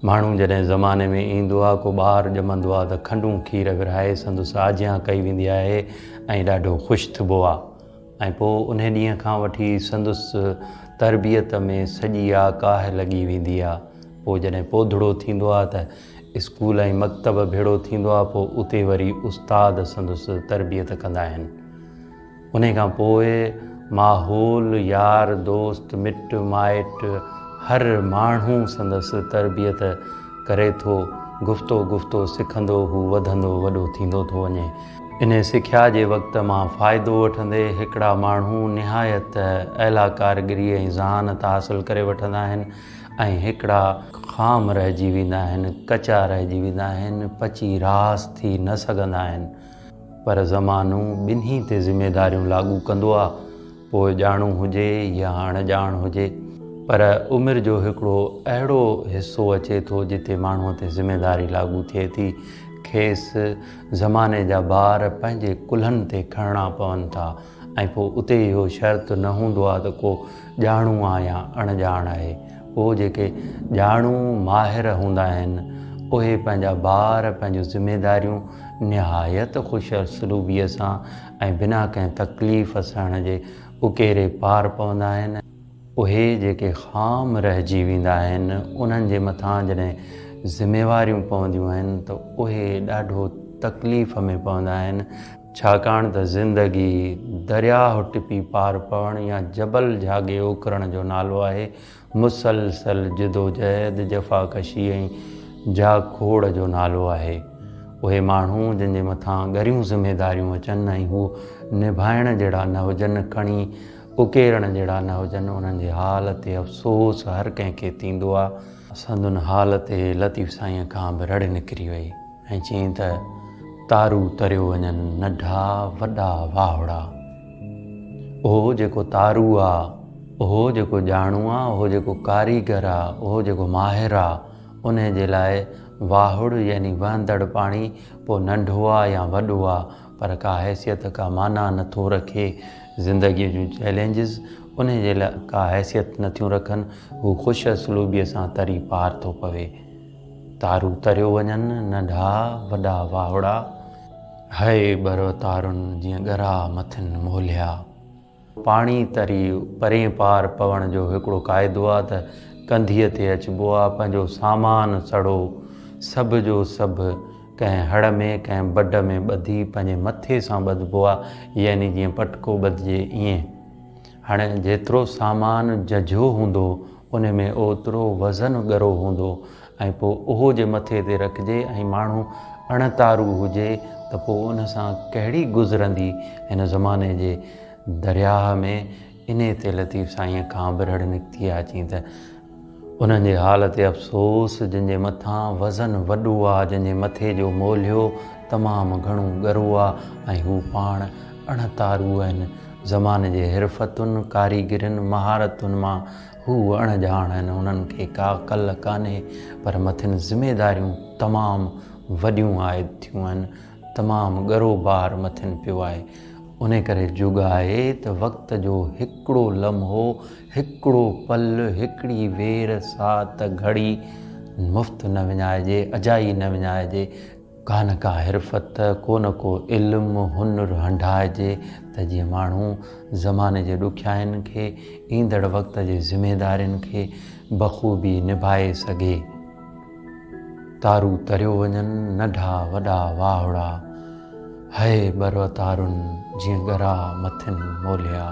माण्हू जॾहिं ज़माने में ईंदो आहे, को ॿारु ॼमंदो आहे त खंडू खीर विरहाए संदसि आजियां कई वेंदी आहे ऐं ॾाढो ख़ुशि थिबो आहे। ऐं पोइ उन ॾींहं खां वठी संदसि तरबियत में सॼी आकाह लॻी वेंदी आहे। पोइ जॾहिं पोधड़ो थींदो आहे त स्कूल ऐं मकतब भेड़ो थींदो आहे, पोइ उते वरी उस्ताद संदसि तरबियत कंदा आहिनि। उन खां पोइ माहौल, यार दोस्त, मिट माइट, हर माण्हू संदसि तरबियत करे थो। गुफ़्तो सिखंदो हू वधंदो वॾो थींदो थो वञे। इन सिख्या जे वक़्त मां फ़ाइदो वठंदे हिकिड़ा माण्हू निहायत अला कारगिरी ऐं ज़हानत हासिलु करे वठंदा आहिनि ऐं हिकिड़ा ख़ाम रहिजी वेंदा आहिनि, कचा रहिजी वेंदा आहिनि, पची रास थी न सघंदा आहिनि। पर ज़मानो ॿिन्ही ते ज़िमेदारियूं लागू कंदो आहे, पोइ ॼाणू हुजे या अणॼाण हुजे। पर उमिरि जो हिकिड़ो अहिड़ो हिसो अचे थो जिते माण्हूअ ते ज़िमेदारी लागू थिए थी, खेसि ज़माने जा ॿार पंहिंजे कुल्हनि ते खणणा पवनि था। ऐं पोइ उते इहो शर्त न हूंदो आहे त को ॼाणू आहे या अणॼाण आहे। पोइ जेके ॼाणू माहिर हूंदा आहिनि उहे पंहिंजा ॿार पंहिंजूं ज़िमेदारियूं निहायत ख़ुशअस्लूबीअ सां ऐं बिना कंहिं तकलीफ़ सहण जे उकेरे पार पवंदा आहिनि। उहे जेके ख़ाम रहिजी वेंदा आहिनि उन्हनि जे मथां जॾहिं ज़िमेवारियूं पवंदियूं आहिनि त उहे ॾाढो तकलीफ़ में पवंदा आहिनि। छाकाणि त ज़िंदगी दरियाह टिपी पार पवणु या जबल झागे उकरण जो नालो आहे। मुसलसल जिदोजहद, जफ़ाकशी ऐं जाखोड़ जो नालो आहे। उहे माण्हू जंहिंजे मथां ॻरियूं ज़िमेदारियूं अचनि ऐं हू निभाइण जहिड़ा न हुजनि, खणी उकेरण जहिड़ा न हुजनि, उन्हनि जे हाल ते अफ़सोस हर कंहिंखे थींदो आहे। संदुनि हाल ते लतीफ़ साईंअ खां बि रड़ निकिरी वई ऐं चयईं त तारू तरियो वञनि नंढा वॾा वाहुड़ा। उहो जेको तारू आहे, उहो जेको ॼाणू आहे, उहो जेको कारीगर आहे, उहो जेको माहिर आहे, उन जे लाइ वाहुड़ यानी वहंदड़ पाणी पोइ नंढो आहे या वॾो आहे, पर का हैसियत का माना नथो रखे। ज़िंदगीअ जूं चैलेंजिस उन जे लाइ का हैसियत नथियूं रखनि। हू ख़ुशअस्लूबीअ सां तरी पार थो पवे। तारू तरियो वञनि नंढा वॾा वाहुड़ा। है बर तारुनि जीअं ॻरा मथिनि मोलिया। पाणी तरी परे पार पवण जो हिकिड़ो क़ाइदो आहे त कंधीअ ते अचिबो आहे, पंहिंजो सामान सड़ो सभ जो सभु कंहिं हड़ में कंहिं बड में ॿधी पंहिंजे मथे सां ॿधिबो आहे, यानी जीअं पटको ॿधिजे ईअं। हाणे जेतिरो सामान जझो हूंदो उन में ओतिरो वज़न ॻरो हूंदो ऐं पोइ उहो जे मथे ते रखिजे ऐं माण्हू अणतारू हुजे त पोइ उन सां कहिड़ी गुज़रंदी हिन ज़माने जे दरियाह में। इन ते लतीफ़ साईंअ खां बि रड़ निकिती आहे। चई त उन्हनि जे हाल ते अफ़सोस जंहिंजे मथां वज़न वॾो आहे, जंहिंजे मथे जो मोलियो तमामु घणो ॻरो आहे ऐं हू पाण अणतारू आहिनि। ज़माने जे हिरफ़तुनि, कारीगरनि, महारतुनि मां हू अणॼाण आहिनि। उन्हनि खे का कल कान्हे, पर मथिनि ज़िमेदारियूं तमामु वॾियूं आइद थियूं आहिनि, तमामु ॻरो भार मथिनि पियो आहे। उन करे जुग आहे त वक़्त जो हिकिड़ो लम्हो, हिकिड़ो पल, हिकिड़ी वेर सात घड़ी मुफ़्त न विञाइजे, अजाई न विञाइजे। का न का हिरफ़त, को न को इल्मु हुनुर हंढाइजे त जीअं माण्हू ज़माने जे ॾुखियाईनि खे, ईंदड़ वक़्त जे ज़िमेदारियुनि खे बख़ूबी निभाए सघे। तारू तरियो वञनि नंढा वॾा वाहुड़ा। है बर तारुनि जीअं ॻरा मथिनि मोलिया।